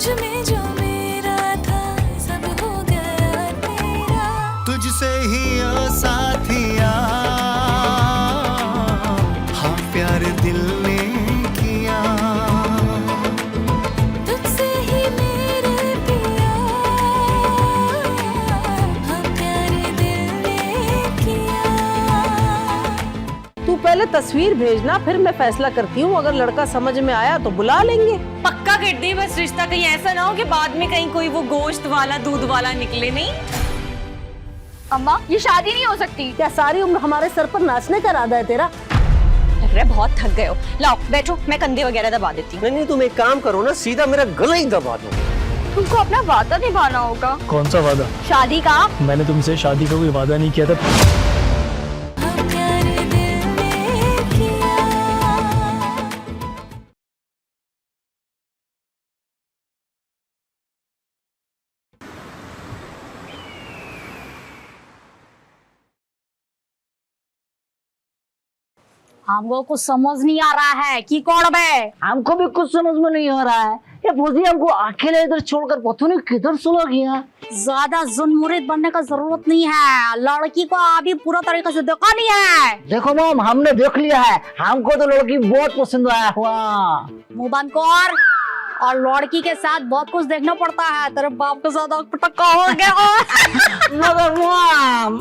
मुझ में जो मेरा था सब हो गया तेरा, तुझसे ही ओ साथिया हाँ प्यार दिल ने किया, तुझसे ही मेरे पिया हाँ प्यार दिल ने किया। तू पहले तस्वीर भेजना, फिर मैं फैसला करती हूँ। अगर लड़का समझ में आया तो बुला लेंगे। पक्का कर दे, बस रिश्ता कहीं ऐसा ना हो कि बाद में कहीं कोई वो गोश्त वाला दूध वाला निकले नहीं। अम्मा ये शादी नहीं हो सकती। क्या सारी उम्र हमारे सर पर नाचने का इरादा है तेरा? लग रहा है बहुत थक गए हो। लाओ बैठो, मैं कंधे वगैरह दबा देती हूँ। नहीं तुम एक काम करो ना, सीधा मेरा गला ही दबा दो। तुमको अपना वादा निभाना होगा। कौन सा वादा? शादी का। मैंने तुमसे शादी का कोई वादा नहीं किया था। हाँ प्यार दिल ने किया। हमको कुछ समझ नहीं आ रहा है कि कौन है। हमको भी कुछ समझ में नहीं आ रहा है। ये फौजी हमको अकेले इधर छोड़कर पता नहीं किधर चला गया। ज्यादा जुनमुरीद बनने का जरूरत नहीं है, लड़की को अभी पूरा तरीके से देखा नहीं है। देखो मैम, हमने देख लिया है, हमको तो लड़की बहुत पसंद आया हुआ। मुंह बंद कर। और लड़की के साथ बहुत कुछ देखना पड़ता है। तेरे बाप के साथ पटक्का हो गया। मगर मैम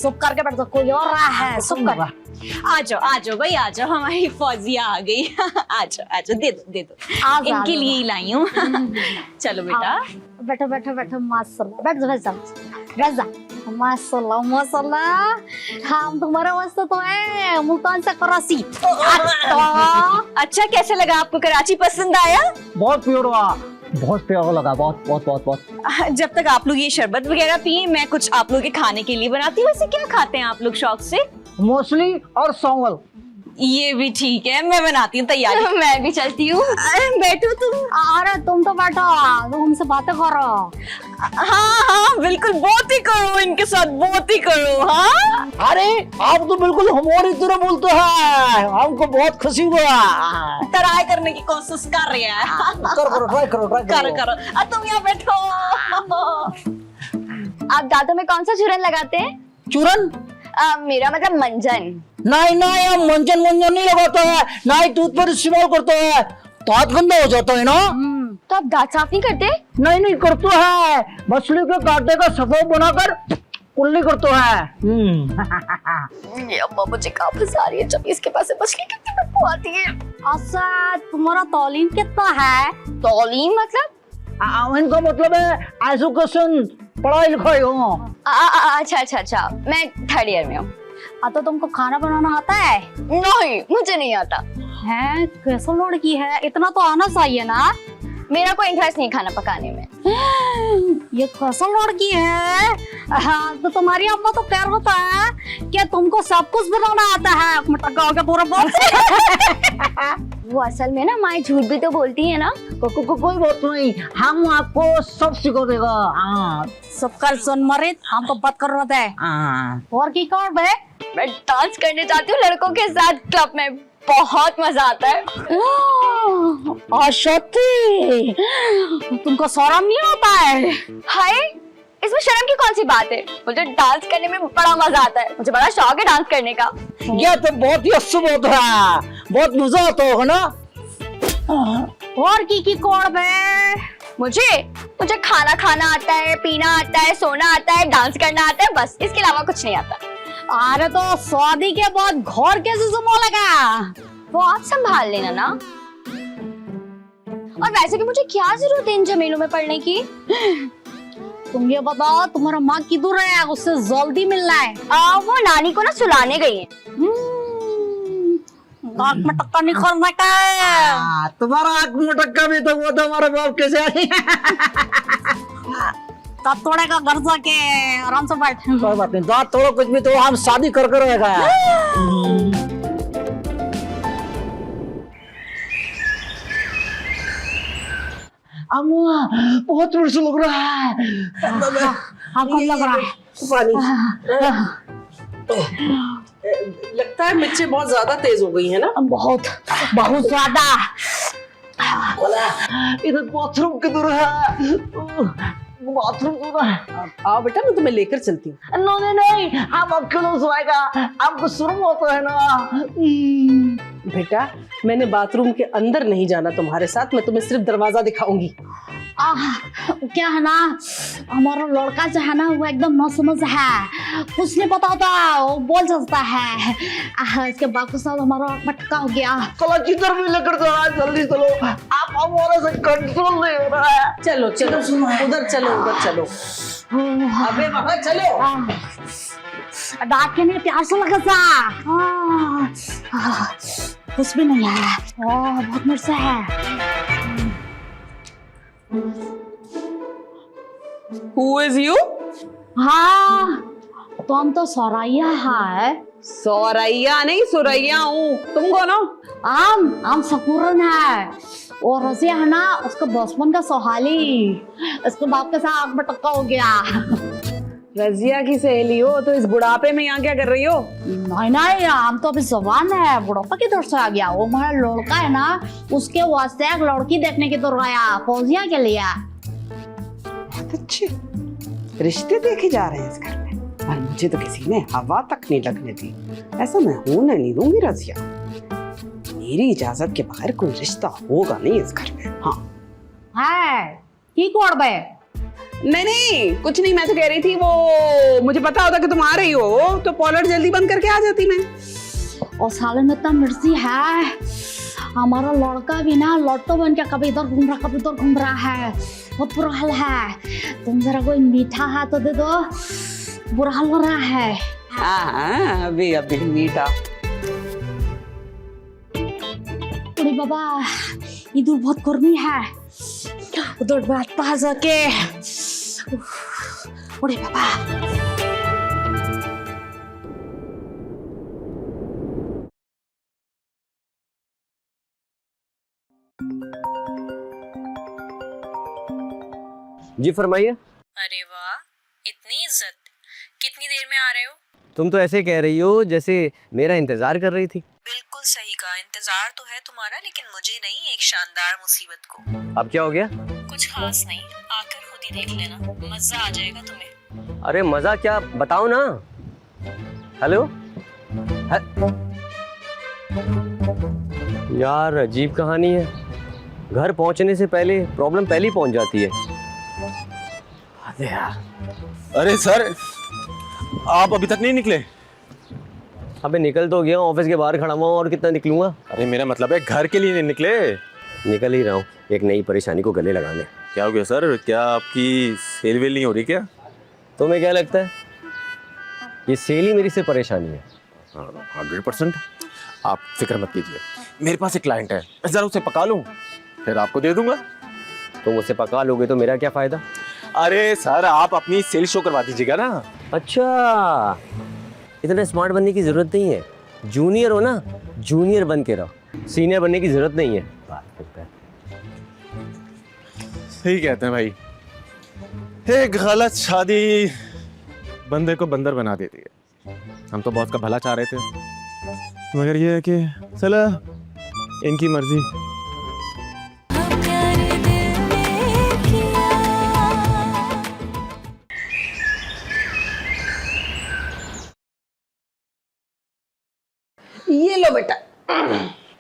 चुप करके बैठ जा, कोई और रहा है। चुप कर। आ जाओ भाई, आ जाओ, हमारी फौजिया आ गई। आ जाओ, दे दो। इनके लिए ही लाई हूँ। चलो बेटा, बैठो बैठो बैठो। माशाल्लाह, बैठ जा बैठ जा। माशाल्लाह माशाल्लाह, हम तुम्हारे वास्ते तो है मुल्तान से कराची। अच्छा कैसे लगा आपको? कराची पसंद आया? बहुत प्यारा, बहुत प्यारा लगा। बहुत बहुत बहुत बहुत। जब तक आप लोग ये शरबत वगैरह पिए, मैं कुछ आप लोग के खाने के लिए बनाती हूँ। वैसे क्या खाते हैं आप लोग शौक से? मछली और सौंगल। ये भी ठीक है, मैं बनाती हूँ तैयारी। मैं भी चलती हूँ। बैठो तुम। अरे तुम तो बैठो, तुम हमसे बातें करो। हाँ बिल्कुल, बहुत ही करो इनके साथ, बहुत ही करो। हाँ अरे आप तो बिल्कुल हमारी तरह बोलते हैं, हमको बहुत खुशी हुआ। ट्राई करने की कोशिश कर रहे हैं। करो ट्राई करो। तुम यहाँ बैठो। आप दांतों में कौन सा चूरन लगाते हैं? चूरन? मेरा मतलब मंजन। नहीं हम मंजन नहीं लगाता है, ना ही टूथ पर इस्तेमाल करता है। दांत गंदा हो जाता है ना। तो आप दांत साफ नहीं करते? नहीं करता है, मछली के कांटे का सफेद बनाकर कुल्ली करता है। ये अम्मा मुझे कहाँ फंसा रही है, जब इसके पास मछली कितनी बदबू आती है। अच्छा तुम्हारा तौलीम कितना है? तौलीम मतलब? इनका मतलब है एजुकेशन, पढ़ाई लिखाई हो। अच्छा, मैं 3rd ईयर में हूँ। तो तुमको खाना बनाना आता है? नहीं, मुझे नहीं आता है। कैसा लड़की है, इतना तो आना चाहिए ना। मेरा कोई इंटरेस्ट नहीं खाना पकाने में। ये कैसा लड़की है। हाँ, तो तुम्हारी अम्मा तो कह होता है कि तुमको सब कुछ बनाना आता है। मटका हो गया पूरा बात। वो असल में ना माँ झूठ भी तो बोलती है ना। कोई बात नहीं, हम आपको सब सिखा देगा। सबका सुन मरे, हम तो बात कर रहे थे। और की कौन है? मैं डांस करने जाती हूँ लड़कों के साथ क्लब में, बहुत मजा आता है। सच्ची? तुमको शर्म नहीं आता है? हाय, इसमें शर्म की कौन सी बात है? मुझे डांस करने में बड़ा मजा आता है, मुझे बड़ा शौक है डांस करने का। ये तो बहुत ही अच्छा बात है, बहुत मजा आता होगा ना। और की कौन है? मुझे खाना खाना आता है, पीना आता है, सोना आता है, डांस करना आता है, बस इसके अलावा कुछ नहीं आता। अरे तो शादी के बाद घर कैसे संभालेगा? वो आप संभाल लेना ना। और वैसे भी मुझे क्या जरूरत है इन झमेलों में पड़ने की? तुम ये बताओ, तुम्हारा माँ किधर है? उससे जल्दी मिलना है। वो नानी को ना सुलाने गई है। आँख में टक्का नहीं करने का है। तुम्हारा आँख में टक्का भी तो वो तो हमारे बाप कैसे दांत तोड़ेगा घर जाके, आराम से बैठ। कोई बात नहीं, दांत तोड़ो कुछ भी तो हम शादी कर रहेगा। अम्मा बहुत जोर से लग रहा है। हमको लग रहा है लगता है मिर्चें बहुत ज्यादा तेज हो गई है ना। बहुत बहुत ज्यादा। बोला इधर बाथरूम किधर है? बाथरूम किधर है? आओ बेटा, मैं तुम्हें लेकर चलती हूँ। नहीं नहीं, हम अकेले सोएगा, हमको शर्म होता है ना। बेटा, मैंने बाथरूम के अंदर नहीं जाना तुम्हारे साथ, मैं तुम्हें सिर्फ दरवाजा दिखाऊंगी। क्या है ना, हमारा लड़का जो है ना वो एकदम न समझ है, कुछ नहीं पता होता, वो बोल सकता है। इसके बाद के साथ हमारा पटका हो गया। चलो किधर भी लेकर जा रहा है, जल्दी चलो, आप हमारे से कंट्रोल नहीं हो रहा है। चलो चलो उधर चलो, उधर चलो। अबे बाबा चलो। डांट के नहीं, प्यार से लगा सा। कुछ भी नहीं है, बहुत मस्त है। Who is you? हाँ, तुम तो सौरैया है। सौरैया नहीं, सुरैया हूँ। तुम कौन हो? आम सकुरन है, और रजिया है ना उसका बचपन का सोहाली, इसके बाप के साथ आग में टक्का हो गया। रजिया की सहेली हो तो इस बुढ़ापे में यहाँ क्या कर रही हो? नहीं नहीं, आम तो अभी जवान है, बुढ़ापा की तरफ से आ गया। वो हमारा लड़का है ना, उसके वास्ते एक लड़की देखने की तो गया, फौजिया के लिए। बहुत अच्छे रिश्ते देखे जा रहे हैं इस घर में, और मुझे तो किसी ने हवा तक नहीं लगने दी। ऐसा मैं होने नहीं दूंगी रजिया, मेरी इजाजत के बगैर कोई रिश्ता होगा नहीं इस घर में। हाँ है ठीक और बे। नहीं नहीं, कुछ नहीं, मैं तो कह रही थी वो मुझे पता होता कि तुम आ रही हो तो पॉलर जल्दी बंद करके आ जाती मैं। और साले में इतना मिर्ची है, हमारा लड़का भी ना लॉटो बन के कभी इधर घूम रहा कभी उधर घूम रहा है, बहुत बुरा हाल है। तुम जरा कोई मीठा हाथ तो दे दो, बुरा हाल हो रहा है। हाँ अभी अभी मीठा। अरे बाबा, इधर बहुत गर्मी है, उधर बैठता है जाके। अरे बाबा, जी फरमाइए। अरे वाह, इतनी इज्जत, कितनी देर में आ रहे हो? तुम तो ऐसे कह रही हो जैसे मेरा इंतजार कर रही थी। बिल्कुल सही कहा, इंतजार तो है तुम्हारा, लेकिन मुझे नहीं, एक शानदार मुसीबत को। अब क्या हो गया? कुछ खास नहीं, आकर खुद ही देख लेना, मजा आ जाएगा तुम्हें। अरे मजा क्या, बताओ ना। हेलो यार, अजीब कहानी है, घर पहुंचने से पहले प्रॉब्लम पहले ही पहुंच जाती है। अरे यार। अरे सर, आप अभी तक नहीं निकले? अबे निकल तो गया, ऑफिस के बाहर खड़ा हुआ हूं, और कितना निकलूंगा। अरे मेरा मतलब है घर के लिए नहीं निकले? निकल ही रहा हूँ एक नई परेशानी को गले लगाने। क्या हो गया सर, क्या आपकी सेल वेल नहीं हो रही क्या? तुम्हें क्या लगता है ये सेल ही मेरी से परेशानी है? 100%। आप फिक्र मत कीजिए, मेरे पास एक क्लाइंट है, जरा उसे पका लूं फिर आपको दे दूंगा। तुम उसे पका लोगे तो मेरा क्या फायदा? अरे सर, आप अपनी सेल शो करवा दीजिएगा ना। अच्छा, इतना स्मार्ट बनने की जरूरत नहीं है, जूनियर हो ना, जूनियर बन के रहो, सीनियर बनने की जरूरत नहीं है। सही कहते हैं भाई, एक गलत शादी बंदे को बंदर बना देती है। हम तो बॉस का भला चाह रहे थे, मगर ये है कि चला इनकी मर्जी। हम प्यार दिल में किया। ये लो बेटा,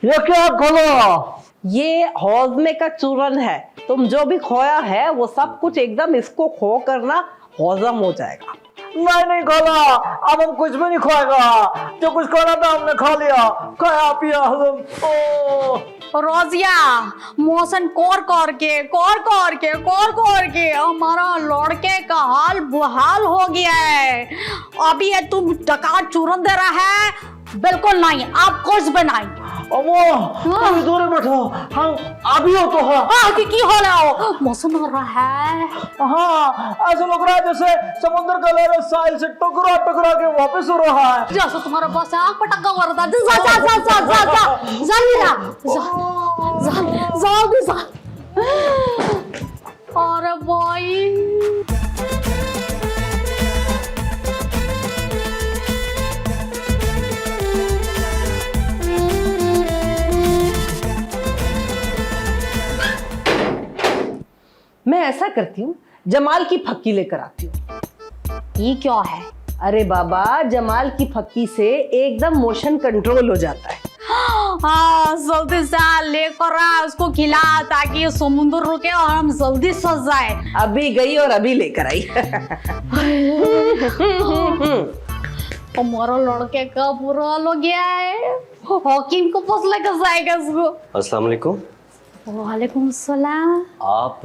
ये क्या खोलो? ये हौजमे का चूरन है, तुम जो भी खोया है वो सब कुछ एकदम इसको खो करना हौजम हो जाएगा। नहीं खोला, अब हम कुछ भी नहीं खाएगा, जो कुछ खाना था हमने खा लिया, खाया पिया हम। रोजिया, मौसम कोर के हमारा लड़के का हाल बुहाल हो गया है। अभी ये तुम डकार चूरन दे रहा है? बिल्कुल नहीं, आप कुछ बनाई। अम्मो, तुम दूर बैठो, हम अभी हो तो हाँ। की हो रहा हो, मौसम हो रहा है। हाँ, ऐसा लग रहा है जैसे समुद्र का लहर साहिल से टकरा टकरा के वापस हो रहा है। जैसे तुम्हारा बॉस आग पटका हुआ था। जा। अरे भाई, ऐसा करती हूँ, जमाल की फक्की लेकर आती हूँ। ये क्या है? अरे बाबा, जमाल की फक्की से एकदम मोशन कंट्रोल हो जाता है। हाँ, जल्दी से लेकर आ, उसको खिला ताकि ये समुद्र रुके और हम जल्दी सो जाए। अभी गई और अभी लेकर आई। हमारा लड़के का बुरा हाल हो गया है। हकीम को पास लेकर जाएगा उसको। अस्सलाम वालेकुम। वालेकुम सलाम। आप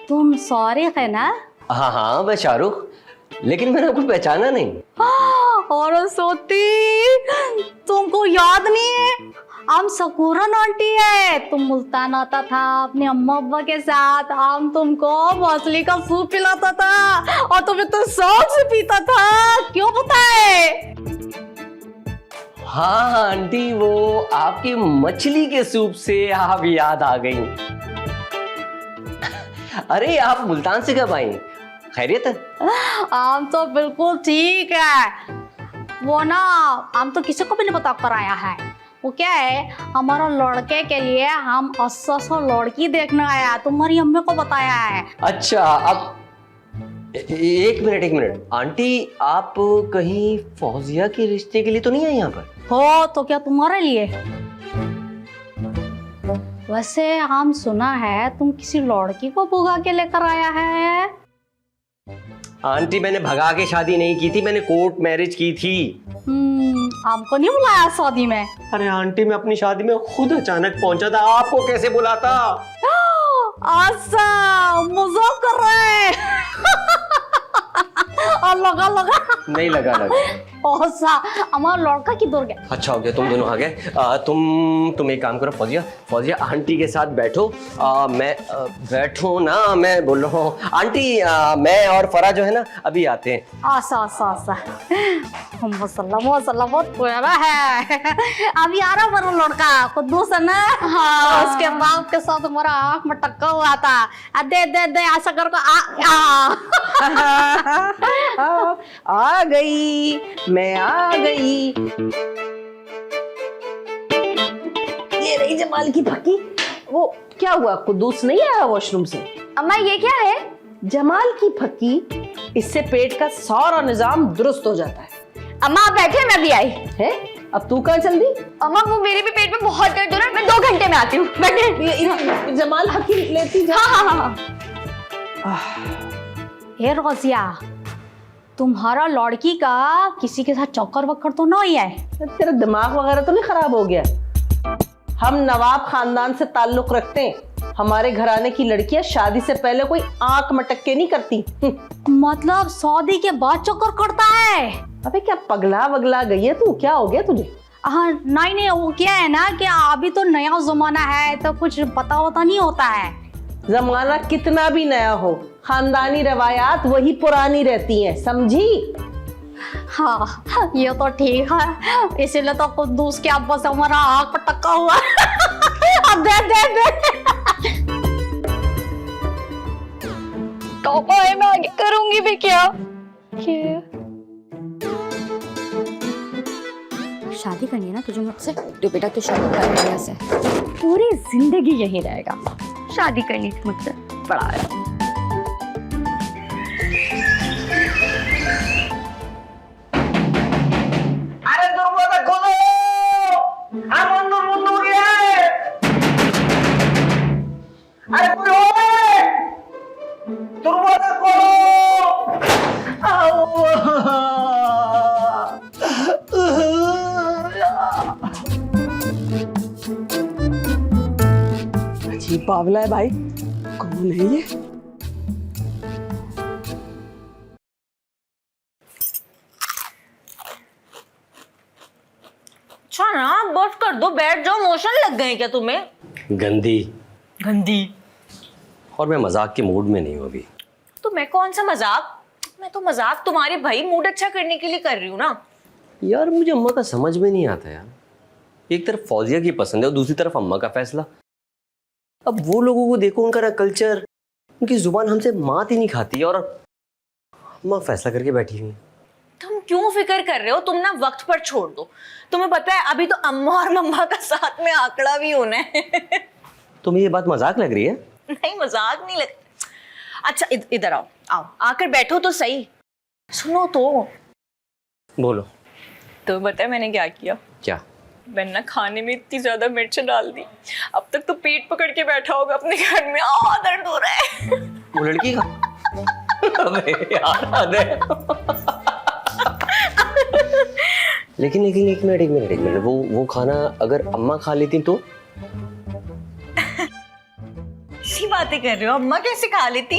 तुम सॉरी है ना? हाँ हाँ, मैं शाहरुख, लेकिन मैंने आपको पहचाना नहीं। और सोती, तुमको याद नहीं है? हम सकूरन आंटी है। तुम मुल्तान आता था अपने अम्मा अब्बा के साथ, हम तुमको मछली का सूप पिलाता था और तुम्हें तो शौक से पीता था, क्यों पता है? हाँ आंटी, वो आपकी मछली के सूप से आप याद आ गई। अरे आप मुल्तान से कब आई? खैरियत है? हम तो बिल्कुल ठीक है। वो ना, हम तो किसी को भी नहीं बता कर आया है। वो क्या है, हमारा लड़के के लिए हम 80 लड़की देखने आया, तुम्हारी अम्मी को बताया है। अच्छा, अब एक मिनट आंटी, आप कहीं फौजिया के रिश्ते के लिए तो नहीं आई यहाँ पर? हो तो क्या तुम्हारे लिए? वैसे हम सुना है तुम किसी लड़की को भगा के लेकर आया है। आंटी, मैंने भगा के शादी नहीं की थी, मैंने कोर्ट मैरिज की थी। हमको नहीं बुलाया शादी में? अरे आंटी, मैं अपनी शादी में खुद अचानक पहुंचा था, आपको कैसे बुलाता? अच्छा, मजाक कर रहे हैं। लगा नहीं लगा। अच्छा, हमारा लड़का किधर गया? अच्छा हो गया, तुम दोनों आ गए। तुम एक काम करो फौजिया आंटी के साथ बैठो। मैं बैठो ना, मैं बोल रहा हूँ आंटी, मैं और फरा जो है ना अभी आते हैं। अच्छा। माशाल्लाह बहुत प्यारा है। अभी आ रहा मेरा लड़का कुद्दूस है ना। हाँ। उसके बाप के साथ हमारा आँख में टक्का हुआ था। दे ऐसा कर को आ गई, मैं आ गई। ये रही जमाल की फक्की। वो क्या हुआ, कुद्दूस नहीं आया वॉशरूम से? अम्मा ये क्या है? जमाल की फक्की, इससे पेट का सारा निजाम दुरुस्त हो जाता है। अम्मा आप बैठे, मैं भी आई। है? अब तू कहाँ चल दी? अम्मा वो मेरे भी पेट में बहुत दर्द हो रहा है, मैं 2 घंटे में आती हूँ। बैठे। जमाल फक्की लेती जा। हाँ। हे रोजिया, तुम्हारा लड़की का किसी के साथ चक्कर वक्कर तो नहीं है? तेरा दिमाग वगैरह तो नहीं खराब हो गया? हम नवाब खानदान से ताल्लुक रखते हैं। हमारे घराने की लड़कियां शादी से पहले कोई आंख मटक के नहीं करती। मतलब शादी के बाद चक्कर करता है? अबे क्या पगला वगला गई है तू? क्या हो गया तुझे? हाँ नहीं, वो क्या है ना कि अभी तो नया जमाना है तो कुछ पता नहीं होता है। जमाना कितना भी नया हो, खानदानी रवायात वही पुरानी रहती हैं, समझी? हाँ ये तो ठीक है, इसीलिए तो कुद्दूस के अब्बा से हमारा आँख पर टक्का हुआ। अब दे। तो मैं आगे करूंगी भी क्या? शादी करनी है ना तुझे मुझसे? तो बेटा तू शादी कर लिया से पूरी जिंदगी यही रहेगा। शादी करनी थी मुझसे, बड़ा है। अरे दरवाजा खोलो, हम अंदर हो गया है। अरे कोई हो, दरवाजा खोलो। अजीब बावला है भाई, कौन है ये? अच्छा ना, बस कर दो, बैठ जाओ। मोशन लग गए क्या तुम्हें? गंदी। और मैं मजाक के मूड में नहीं हूँ अभी। तो मैं कौन सा मजाक? मैं तो मजाक तुम्हारे भाई मूड अच्छा करने के लिए कर रही हूँ ना। यार मुझे अम्मा का समझ में नहीं आता यार। एक तरफ फौजिया की पसंद है और दूसरी तरफ अम्मा का फैसला। अब वो लोगों को देखो, उनका ना कल्चर, उनकी जुबान हमसे मात ही नहीं खाती और अम्मा फैसला करके बैठी हुई। तुम क्यों फिक्र कर रहे हो? तुम ना वक्त पर छोड़ दो। तुम्हें पता है अभी तो अम्मा और मम्मा का साथ में आंकड़ा भी होना है। तुम्हें ये बात मजाक लग रही है? नहीं मजाक नहीं लग। अच्छा इधर आओ आओ, आकर बैठो तो सही, सुनो तो। बोलो। तो बता मैंने क्या किया? क्या? मैंने ना खाने में इतनी ज्यादा मिर्च डाल दी, अब तक तो पेट पकड़ के बैठा होगा अपने घर में। दर्द हो रहा है। वो लड़की का? अबे यार हद है। लेकिन एक मिनट, वो खाना अगर अम्मा खा लेती तो? ऐसी बातें कर रहे हो, अम्मा कैसे खा लेती?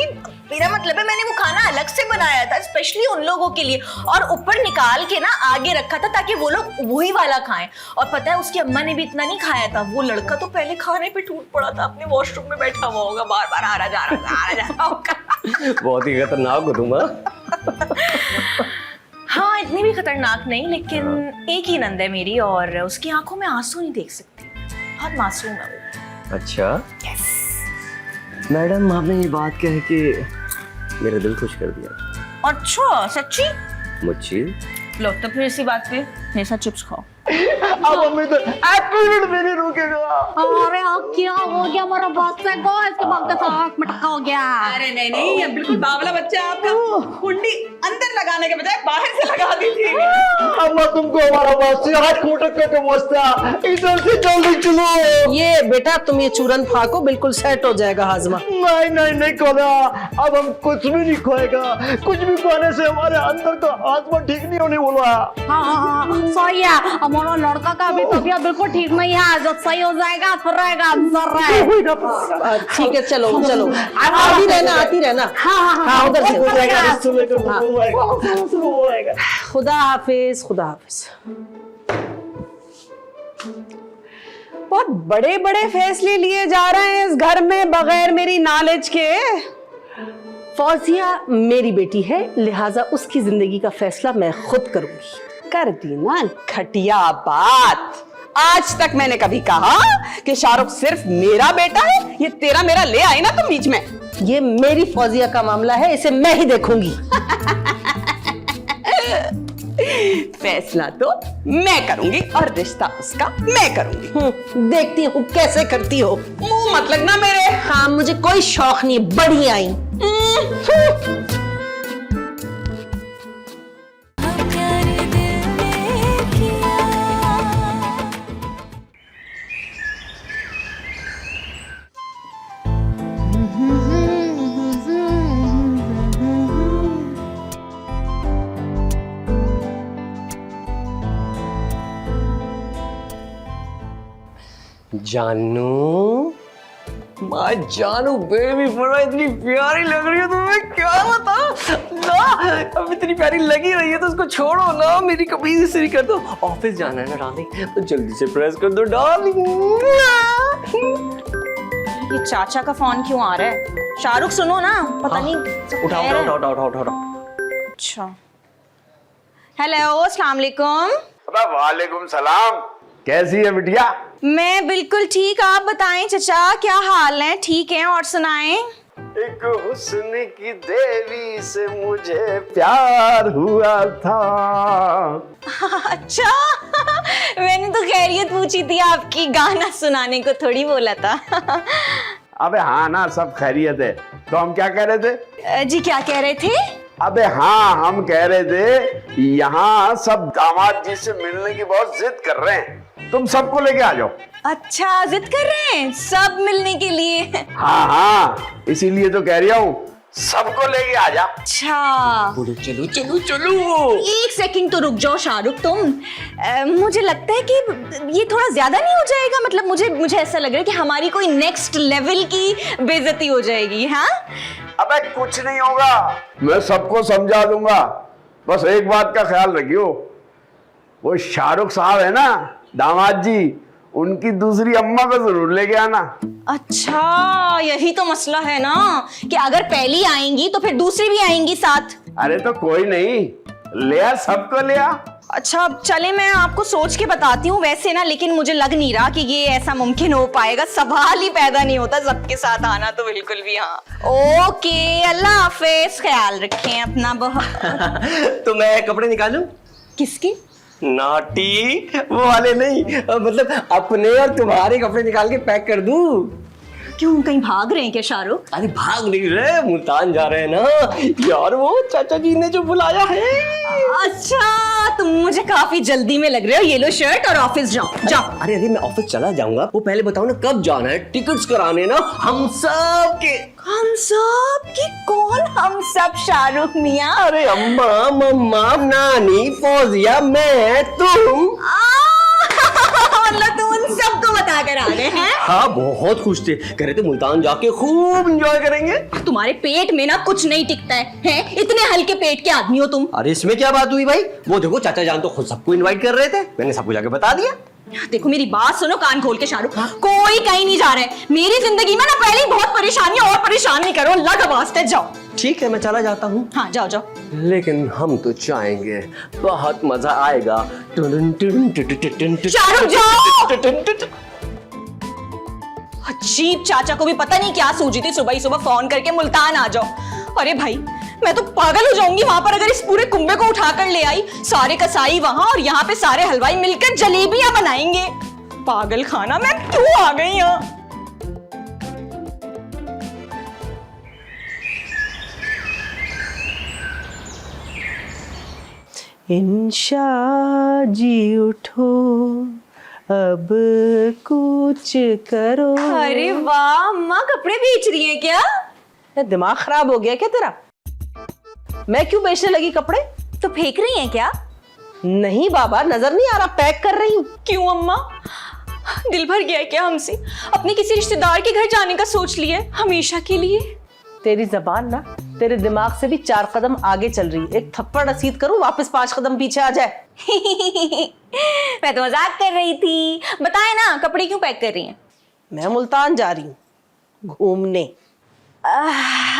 मेरा मतलब है मैंने वो खाना अलग से बनाया था स्पेशली उन लोगों के लिए, और ऊपर निकाल के ना आगे रखा था ताकि वो लोग वही वाला खाएं। और पता है उसकी अम्मा ने भी इतना नहीं खाया था, वो लड़का तो पहले खाने पे टूट पड़ा था, अपने वॉशरूम में बैठा हुआ होगा, बार बार आ रहा जा रहा होगा। बहुत ही खतरनाक हो तुम। हाँ इतनी भी खतरनाक नहीं, लेकिन एक ही नंद है मेरी और उसकी आंखों में आंसू नहीं देख सकती, बहुत मासूम है वो। अच्छा मैडम, आपने ये बात कह के मेरा दिल खुश कर दिया। अच्छा सच्ची? मुझे लो तो फिर इसी बात पे मेरे साथ चिप्स खाओ। अब मम्मी तो एक मिनट भी नहीं रुकेगा। अरे क्या हो गया हमारा बादशाह को, इसके बाद का आँख मटका हो गया। अरे नहीं, ये बिल्कुल बावला बच्चा आपका। कुंडी अंदर लगाने के बजाय बाहर से लगा दी थी। अम्मा तुमको हमारा बादशाह हाथ मोटक करके मस्ता, इधर से जल्दी चलो। ये बेटा तुम ये चूरन फाको, बिल्कुल सेट हो जाएगा हाजमा। नहीं खोला, अब हम कुछ भी नहीं खोएगा। कुछ भी खाने से हमारे अंदर का आत्मा ठीक नहीं होने बोला। हाँ सही है, हमारा लड़का का भी तबीयत बिल्कुल ठीक नहीं है, जब सही हो जाएगा फिर रहेगा ठीक है चलो चलो, आती रहना। हाँ उधर से हो जाएगा। खुदा हाफिज, खुदा हाफिज। बहुत बड़े बड़े फैसले लिए जा रहे हैं इस घर में बगैर मेरी नॉलेज के। फौजिया मेरी बेटी है, लिहाजा उसकी जिंदगी का फैसला मैं खुद करूंगी। कर दी ना घटिया बात। आज तक मैंने कभी कहा कि शाहरुख सिर्फ मेरा बेटा है? ये तेरा मेरा ले आई ना तुम बीच में। ये मेरी फौजिया का मामला है, इसे मैं ही देखूंगी। फैसला तो मैं करूंगी और रिश्ता उसका मैं करूंगी। देखती हूँ कैसे करती हो। मुंह मत लगना मेरे। हाँ मुझे कोई शौक नहीं, बड़ी आई। जानू, माँ जानू बेबी फुरा इतनी प्यारी लग रही है तुम्हें, क्या बता ना। अब इतनी प्यारी लगी रही है तो उसको छोड़ो ना, मेरी कमीज इस्त्री कर दो। ऑफिस जाना है ना डार्लिंग, तो जल्दी से प्रेस कर दो डार्लिंग। ये चाचा का फोन क्यों आ रहा है? शाहरुख सुनो ना, पता नहीं उठाओ। अच्छा हेलो, अस्सलाम वालेकुम। वालेकुम सलाम। कैसी है बिटिया? मैं बिल्कुल ठीक, आप बताएं चचा क्या हाल है? ठीक है, और सुनाएं। एक हुस्न की देवी से मुझे प्यार हुआ था। अच्छा मैंने तो खैरियत पूछी थी आपकी, गाना सुनाने को थोड़ी बोला था। अबे हाँ ना, सब खैरियत है। तो हम क्या कह रहे थे? जी क्या कह रहे थे? अबे हाँ, हम कह रहे थे यहाँ सब दामाद जी से मिलने की बहुत जिद कर रहे हैं, तुम सबको लेके आ जाओ। अच्छा जिद कर रहे हैं सब मिलने के लिए? हाँ इसीलिए तो कह रही हूँ सबको लेके आ जा। अच्छा चलो। एक सेकंड तो रुक जाओ शाहरुख तुम। मुझे लगता है कि ये थोड़ा ज्यादा नहीं हो जाएगा? मतलब मुझे ऐसा लग रहा है कि हमारी कोई नेक्स्ट लेवल की बेइज्जती हो जाएगी। हाँ अबे कुछ नहीं होगा, मैं सबको समझा दूंगा। बस एक बात का ख्याल रखियो, वो शाहरुख साहब है ना दामाद जी, उनकी दूसरी अम्मा को जरूर लेके आना। अच्छा यही तो मसला है ना, कि अगर पहली आएंगी तो फिर दूसरी भी आएंगी साथ। अरे तो कोई नहीं, ले आ, सबको ले आ। अच्छा चले मैं आपको सोच के बताती हूँ वैसे ना, लेकिन मुझे लग नहीं रहा कि ये ऐसा मुमकिन हो पाएगा, सवाल ही पैदा नहीं होता सबके साथ आना तो बिल्कुल भी। हाँ ओके, अल्लाह हाफिज, ख्याल रखें अपना बहुत। तो मैं कपड़े निकालूं? किसके? नाटी वो वाले नहीं, मतलब अपने और तुम्हारे कपड़े निकाल के पैक कर दूं। क्यों, कहीं भाग रहे हैं क्या शाहरुख? अरे भाग नहीं रहे, मुल्तान जा रहे हैं ना यार, वो चाचा जी ने जो बुलाया है। अच्छा, तुम मुझे काफी जल्दी में लग रहे हो। ये लो शर्ट और ऑफिस जाओ जाओ। अरे मैं ऑफिस चला जाऊंगा, वो पहले बताओ ना कब जाना है, टिकट्स कराने ना हम सब के। हम सब की? कौन हम सब शाहरुख मियाँ? अरे अम्मा, मम्मा, नानी, फौजिया, मैं, तुम। मतलब तुम उन सबको बता कर आ गए हैं? हाँ, बहुत खुश थे, कह रहे थे मुल्तान जाके खूब एंजॉय करेंगे। तुम्हारे पेट में ना कुछ नहीं टिकता है? इतने हल्के पेट के आदमी हो तुम। अरे इसमें क्या बात हुई भाई, वो देखो चाचा जान तो खुद सबको इनवाइट कर रहे थे, मैंने सबको जाके बता दिया। देखो मेरी बात सुनो कान खोल के शाहरुख, कोई कहीं नहीं जा रहा है। मेरी जिंदगी में ना पहले ही बहुत परेशानी, और परेशान नहीं करो, अल्लाह का वास्ते। जाओ। ठीक है, मैं चला जाता हूँ। हाँ जाओ जाओ। लेकिन हम तो चाहेंगे, बहुत मजा आएगा। शाहरुख जाओ। अजीब, चाचा को भी पता नहीं क्या सूझी थी, सुबह ही सुबह फोन करके मुल्तान आ जाओ। अरे भाई मैं तो पागल हो जाऊंगी वहां पर अगर इस पूरे कुंबे को उठाकर ले आई। सारे कसाई वहां और यहाँ पे सारे हलवाई मिलकर जलेबियां बनाएंगे। पागल खाना, मैं क्यों आ गई यहाँ? इंशा जी उठो, अब कुछ करो। अरे वाह, अम्मा कपड़े बेच रही है क्या? दिमाग खराब हो गया क्या तेरा? मैं क्यों बेचने लगी कपड़े? तो फेंक रही हैं क्या? नहीं बाबा, नजर नहीं आ रहा, पैक कर रही हूँ। क्यों अम्मा, दिल भर गया है क्या हमसे? अपने किसी रिश्तेदार के घर जाने का सोच लिया हमेशा के लिए? तेरी जबान ना तेरे दिमाग से भी 4 कदम आगे चल रही है। एक थप्पड़ रसीद करूं, वापस 5 कदम पीछे आ जाए। मैं तो मजाक कर रही थी। बताए ना, कपड़े क्यों पैक कर रही हैं? मैं मुल्तान जा रही हूँ घूमने।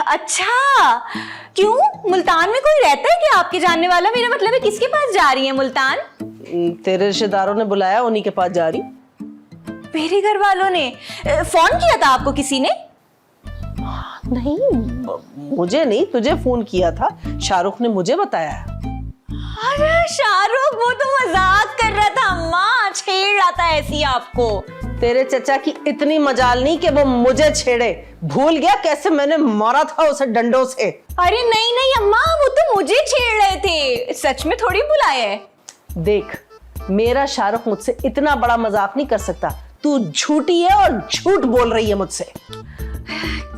अच्छा, क्यों? मुल्तान में कोई रहता है क्या आपके जानने वाला? मेरा मतलब है किसके पास जा रही है मुल्तान? तेरे रिश्तेदारों ने बुलाया, उन्हीं के पास जा रही। मेरे घर वालों ने फोन किया था आपको किसी ने? नहीं, मुझे नहीं, तुझे फोन किया था, शाहरुख ने मुझे बताया। अरे शाहरुख, वो तो मजाक कर रहा था अम्मा, छेड़ रहा था ऐसी आपको। तेरे चचा की इतनी मजाल नहीं कि वो मुझे छेड़े। भूल गया कैसे मैंने मारा था उसे डंडों से? अरे नहीं नहीं अम्मा, वो तो मुझे छेड़ रहे थे, सच में थोड़ी बुलाया है। देख, मेरा शाहरुख मुझसे इतना बड़ा मजाक नहीं कर सकता। तू झूठी है और झूठ बोल रही है मुझसे।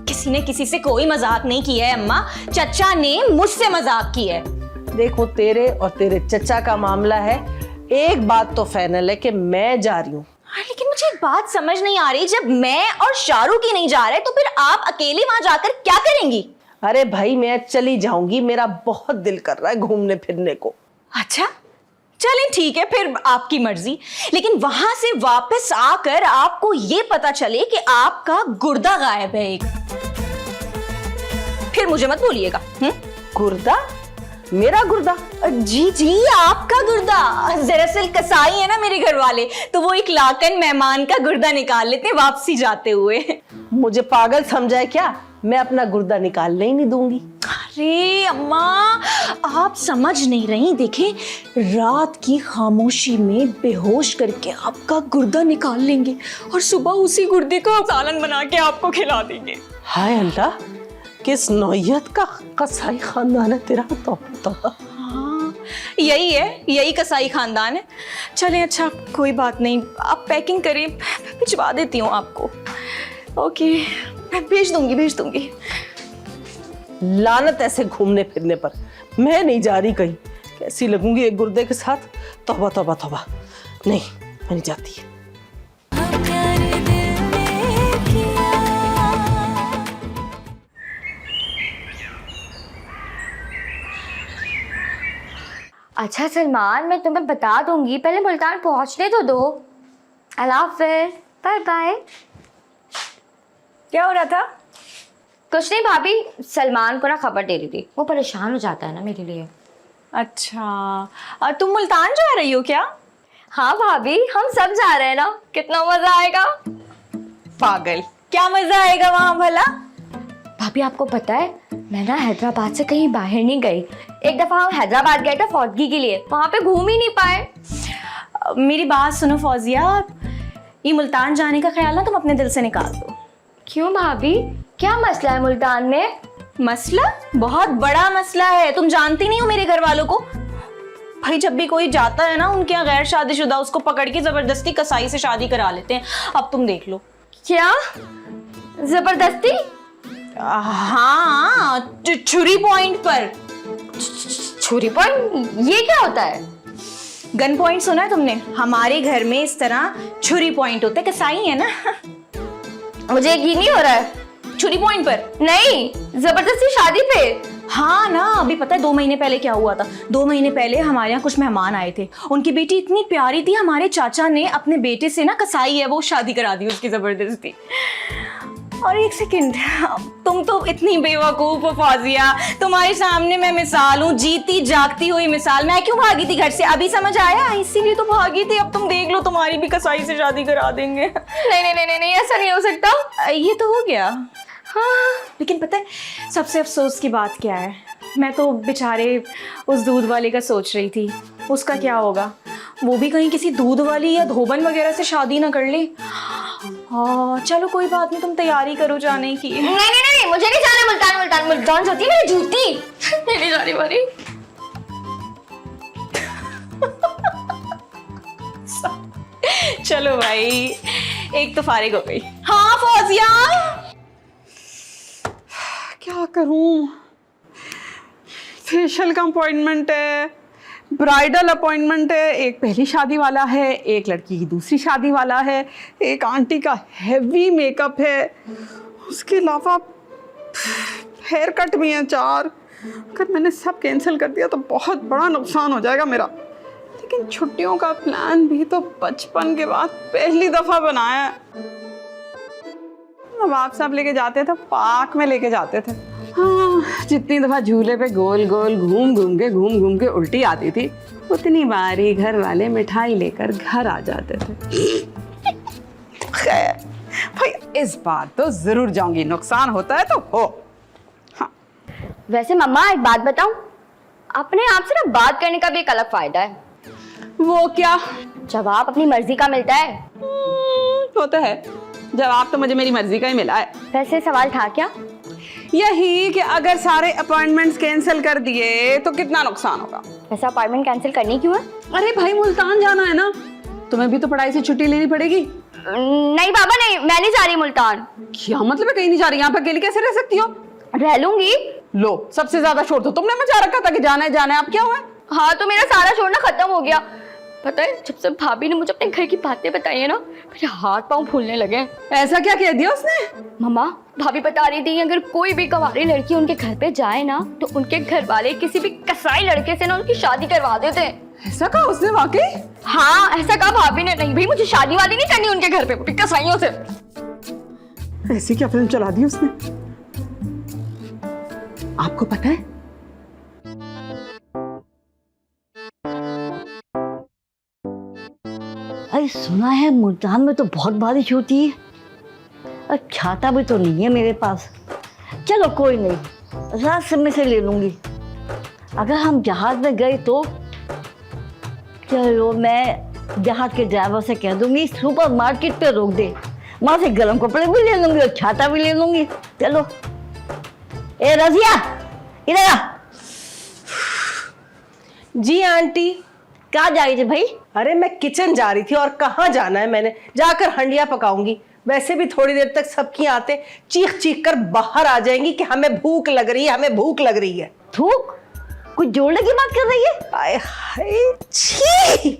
किसी ने किसी से कोई मजाक नहीं किया है अम्मा, चचा ने मुझसे मजाक किया है। देखो, तेरे और तेरे चचा का मामला है। एक बात तो फाइनल है कि मैं जा रही हूँ। लेकिन मुझे एक बात समझ नहीं आ रही, जब मैं और शाहरुख ही नहीं जा रहे तो फिर आप अकेले वहां जाकर क्या करेंगी? अरे भाई, मैं चली जाऊंगी, मेरा बहुत दिल कर रहा है घूमने फिरने को। अच्छा चलें, ठीक है, फिर आपकी मर्जी। लेकिन वहां से वापस आकर आपको ये पता चले कि आपका गुर्दा गायब है एक, फिर मुझे मत बोलिएगा। गुर्दा? मेरा गुर्दा? जी जी, आपका गुर्दा। दरअसल कसाई है ना मेरे घर वाले, तो वो एक लाकन मेहमान का गुर्दा निकाल लेते वापसी जाते हुए। मुझे पागल समझा है क्या? मैं अपना गुर्दा निकालने ही नहीं दूंगी। अरे अम्मा, आप समझ नहीं रही। देखें, रात की खामोशी में बेहोश करके आपका गुर्दा निकाल लेंगे और सुबह उसी गुर्दे का सालन बना के आपको खिला देंगे। हाय अल्लाह, किस नौयत का कसाई खानदान है तेरा? तो हाँ, यही है, यही कसाई खानदान है। चलें, अच्छा कोई बात नहीं, आप पैकिंग करें, भिजवा देती हूँ आपको। ओके, मैं भेज दूंगी। लानत ऐसे घूमने फिरने पर। मैं नहीं जा रही कहीं। कैसी लगूंगी एक गुर्दे के साथ? तौबा तौबा तौबा, नहीं, मैं नहीं जाती। अच्छा सलमान, मैं तुम्हें बता दूंगी, पहले मुल्तान पहुंचने तो दो। अल्लाह हाफ़िज़, बाय बाय। क्या हो रहा था? कुछ नहीं भाभी, सलमान को ना खबर दे रही थी, वो परेशान हो जाता है ना मेरे लिए। अच्छा, तुम मुल्तान जा रही हो क्या? हाँ भाभी, हम सब जा रहे हैं ना, कितना मजा आएगा। पागल, क्या मजा आएगा वहां भला? भाभी आपको पता है, मैं ना हैदराबाद से कहीं बाहर नहीं गई। एक दफा हम हैदराबाद गए थे फौजगी के लिए, वहां पे घूम ही नहीं पाए। मेरी बात सुनो फौजिया, ये मुल्तान जाने का ख्याल ना तुम अपने दिल से निकाल दो, क्यों भाभी, क्या मसला है मुल्तान में? मसला? बहुत बड़ा मसला है। तुम जानती नहीं हो मेरे घर वालों को। भाई जब भी कोई जाता है ना उनके यहाँ गैर शादीशुदा, उसको पकड़ के जबरदस्ती कसाई से शादी करा लेते हैं। अब तुम देख लो। क्या जबरदस्ती? हाँ, छुरी पॉइंट पर। छुरी पॉइंट? ये क्या होता है? गन पॉइंट सुना है तुमने? हमारे घर में इस तरह छुरी पॉइंट होते, कसाई है ना। मुझे यकीन नहीं हो रहा है। छुरी पॉइंट पर नहीं, जबरदस्ती शादी पे। हाँ ना, अभी पता है 2 महीने पहले क्या हुआ था? 2 महीने पहले हमारे यहाँ कुछ मेहमान आए थे। उनकी बेटी इतनी प्यारी थी, हमारे चाचा ने अपने बेटे से ना, कसाई है वो, शादी करा दी उसकी जबरदस्ती। और एक सेकंड, तुम तो इतनी बेवकूफ हो फौजिया, तुम्हारे सामने मैं मिसाल हूँ, जीती जागती हुई मिसाल। मैं क्यों भागी थी घर से? अभी समझ आया? इसीलिए तो भागी थी। अब तुम देख लो, तुम्हारी भी कसाई से शादी करा देंगे। नहीं नहीं नहीं नहीं, ऐसा नहीं हो सकता। ये तो हो गया। हाँ, लेकिन पता है सबसे अफसोस की बात क्या है? मैं तो बेचारे उस दूध वाले का सोच रही थी, उसका क्या होगा? वो भी कहीं किसी दूध वाली या धोबन वगैरह से शादी ना कर ले। चलो कोई बात नहीं, तुम तैयारी करो जाने की। नहीं नहीं नहीं, मुझे नहीं जाना मुल्तान। मुल्तान मुल्तान जाती है मेरी जूती। नहीं जा रही बारी। चलो भाई, एक तो फारिग हो गई। हाँ फौजिया, क्या करूं? फेशियल का अपॉइंटमेंट है, ब्राइडल अपॉइंटमेंट है, एक पहली शादी वाला है, एक लड़की की दूसरी शादी वाला है, एक आंटी का हेवी मेकअप है, उसके अलावा हेयर कट भी हैं 4। अगर मैंने सब कैंसिल कर दिया तो बहुत बड़ा नुकसान हो जाएगा मेरा। लेकिन छुट्टियों का प्लान भी तो बचपन के बाद पहली दफा बनाया है। बाप साहब लेके जाते थे, पार्क में लेके जाते थे। हाँ, जितनी दफा झूले पे गोल गोल घूम घूम के उल्टी आती थी, उतनी बारी घर वाले मिठाई लेकर घर आ जाते थे। खैर भाई, इस बार तो जरूर जाऊंगी, नुकसान होता है तो हो। हाँ। वैसे मम्मा एक बात बताऊं, अपने आप से ना बात करने का भी एक अलग फायदा है। वो क्या? जवाब अपनी मर्जी का मिलता है। वो तो है, जवाब तो मुझे मेरी मर्जी का ही मिला है। वैसे सवाल था क्या? यही कि अगर सारे अपॉइंटमेंट्स कैंसिल कर दिए तो कितना नुकसान होगा। वैसे अपॉइंटमेंट कैंसिल करनी क्यों है? अरे भाई, मुल्तान जाना है ना, तुम्हें भी तो पढ़ाई से छुट्टी लेनी पड़ेगी। नहीं बाबा नहीं, मैं नहीं जा रही मुल्तान। क्या मतलब है कहीं नहीं जा रही? यहाँ पर अकेली कैसे रह सकती हो? रह लूंगी। लो, सबसे ज्यादा शोर तो तुमने मचा रखा था कि जाना है। अब क्या हुआ? हाँ, तो मेरा सारा शोर ना खत्म हो गया। पता है, जब से भाभी ने मुझे अपने घर की बातें बताई है ना, मेरे हाथ पांव फूलने लगे। ऐसा क्या कह दिया उसने? मम्मा, भाभी बता रही थी अगर कोई भी कंवारी लड़की उनके घर पे जाए ना, तो उनके घर वाले किसी भी कसाई लड़के से ना उनकी शादी करवा देते। ऐसा कहा उसने वाकई? हाँ, ऐसा कहा भाभी ने। नहीं भाई, मुझे शादी वादी नहीं करनी उनके घर पे कसाइयों से। ऐसी क्या फिल्म चला दी उसने? आपको पता है, अरे सुना है मुल्तान में तो बहुत बारिश होती है, और छाता भी तो नहीं है मेरे पास। चलो कोई नहीं, रास्ते में से ले लूंगी। अगर हम जहाज में गए तो चलो, मैं जहाज के ड्राइवर से कह दूंगी सुपर मार्केट पे रोक दे, वहां से गर्म कपड़े भी ले लूंगी और छाता भी ले लूंगी। चलो, ए रजिया इधर आ। जी आंटी। कहाँ जा रही थी भाई? अरे मैं किचन जा रही थी, और कहाँ जाना है, मैंने जाकर हंडिया पकाऊंगी। वैसे भी थोड़ी देर तक सबकी आते चीख चीख कर बाहर आ जाएंगी कि हमें भूख लग रही है, हमें भूख लग रही है। थूक? कुछ जोड़ने की बात कर रही है? आए हाय, छी!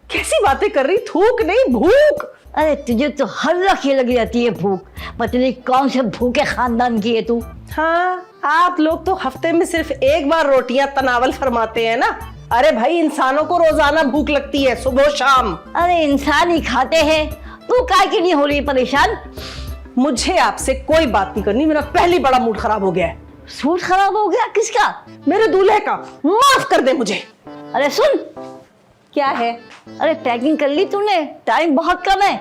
कैसी बातें कर रही? थूक नहीं, भूख। अरे तुझे तो हर वक्त ये लगी रहती है भूख, पता नहीं कौन से भूखे खानदान की है तू। हाँ, आप लोग तो हफ्ते में सिर्फ एक बार रोटियां तनावल फरमाते हैं ना। अरे भाई, इंसानों को रोजाना भूख लगती है, सुबह शाम। अरे इंसान ही खाते हैं, तू काहे के नहीं हो रही परेशान? मुझे आपसे कोई बात नहीं करनी, मेरा पहले बड़ा मूड खराब हो गया है। सूट खराब हो गया? किसका? मेरे दूल्हे का। माफ कर दे मुझे। अरे सुन। क्या है? अरे पैकिंग कर ली तूने? टाइम बहुत कम है।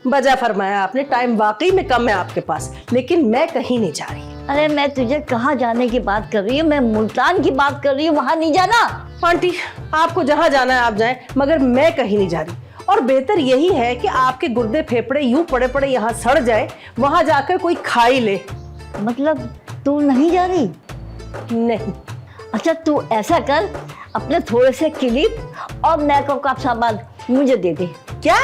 बजा फरमाया आपने, टाइम वाकई में कम है आपके पास, लेकिन मैं कहीं नहीं जा रही। अरे मैं तुझे कहाँ जाने की बात कर रही हूँ? मैं मुल्तान की बात कर रही हूँ, वहां नहीं जाना। आंटी, आपको जहाँ जाना है आप जाएं, मगर मैं कहीं नहीं जा रही। और बेहतर यही है कि आपके गुर्दे फेफड़े यूं पड़े पड़े यहाँ सड़ जाए, वहां जाकर कोई खा ही ले। मतलब तू नहीं जा रही? नहीं। अच्छा तू ऐसा कर, अपने थोड़े से क्लिप और मेकअप का सामान मुझे दे दे। क्या?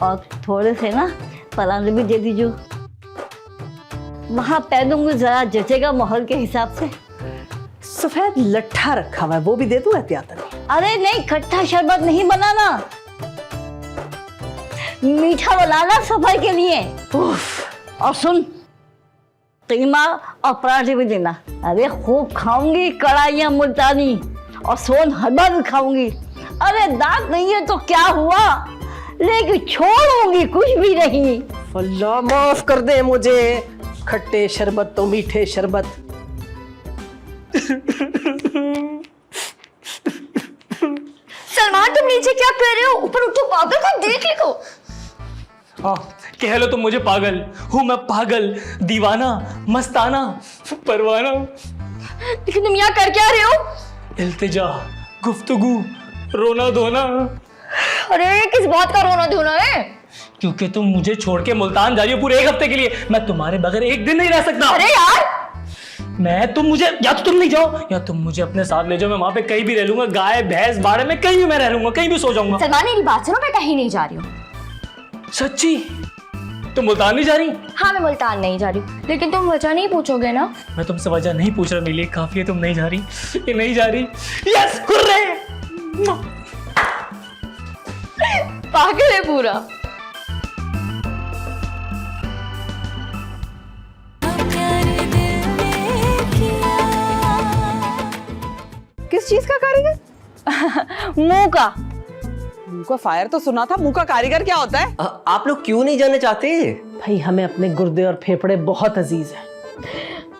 और थोड़े से ना परांठे भी दे दीजिए, वहां पहनूंगी, जरा जचेगा माहौल के हिसाब से। सफेद लट्ठा रखा हुआ है, वो भी दे दूं एहतियातन? अरे नहीं, खट्टा शरबत नहीं बनाना, मीठा बनाना सफाई के लिए। और सुन, कीमा और पराठे भी देना। अरे खूब खाऊंगी कढ़ाइयाँ मुल्तानी और सोन हलवा भी खाऊंगी। अरे दांत नहीं है तो क्या हुआ, लेकिन छोड़ूंगी कुछ भी नहीं। अल्लाह माफ कर दे मुझे, खट्टे शरबत तो मीठे शरबत। सलमान तुम नीचे क्या कर रहे हो? ऊपर उठो, पागल को देख लो। कह लो तुम मुझे पागल हूँ, मैं पागल, दीवाना, मस्ताना, परवाना। लेकिन तुम यहाँ कर क्या रहे हो? इल्तिजा, गुफ्तगू, रोना धोना। अरे किस बात का रोना धोना है? क्योंकि तुम मुझे छोड़ के मुल्तान जा रही हो पूरे 1 हफ्ते के लिए। मैं तुम्हारे बगैर एक दिन नहीं रह सकता। अरे यार तुम मुझे, या तो तुम नहीं जाओ या तुम मुझे अपने साथ ले जाओ, मैं वहां पे कहीं भी रह लूंगा, गाय भैंस बाड़े में कहीं भी मैं रह लूंगा, कहीं भी सो जाऊंगा। सलमान मेरी बात सुनो, मैं कहीं नहीं जा रही हूँ। सच्ची? तुम मुल्तान नहीं जा रही? हाँ मैं मुल्तान नहीं जा रही हूँ, लेकिन तुम वजह नहीं पूछोगे ना? मैं तुमसे वजह नहीं पूछ रहा, मेरे लिए काफी है तुम नहीं जा रही। ये नहीं जा रही। Yes, hurray! पागल है पूरा। किस चीज का कारीगर? मुंह का। मुंह का फायर तो सुना था, मुंह का कारीगर क्या होता है? आप लोग क्यों नहीं जाना चाहते? भाई हमें अपने गुर्दे और फेफड़े बहुत अजीज हैं।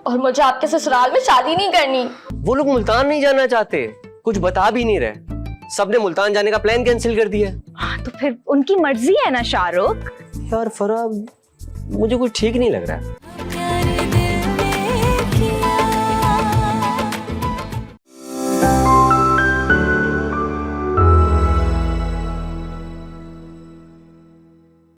और मुझे आपके ससुराल में शादी नहीं करनी। वो लोग मुल्तान नहीं जाना चाहते, कुछ बता भी नहीं रहे। सबने मुल्तान जाने का प्लान कैंसिल कर दिया। तो फिर उनकी मर्जी है ना शाहरुख। यार फरा, मुझे कुछ ठीक नहीं लग रहा है।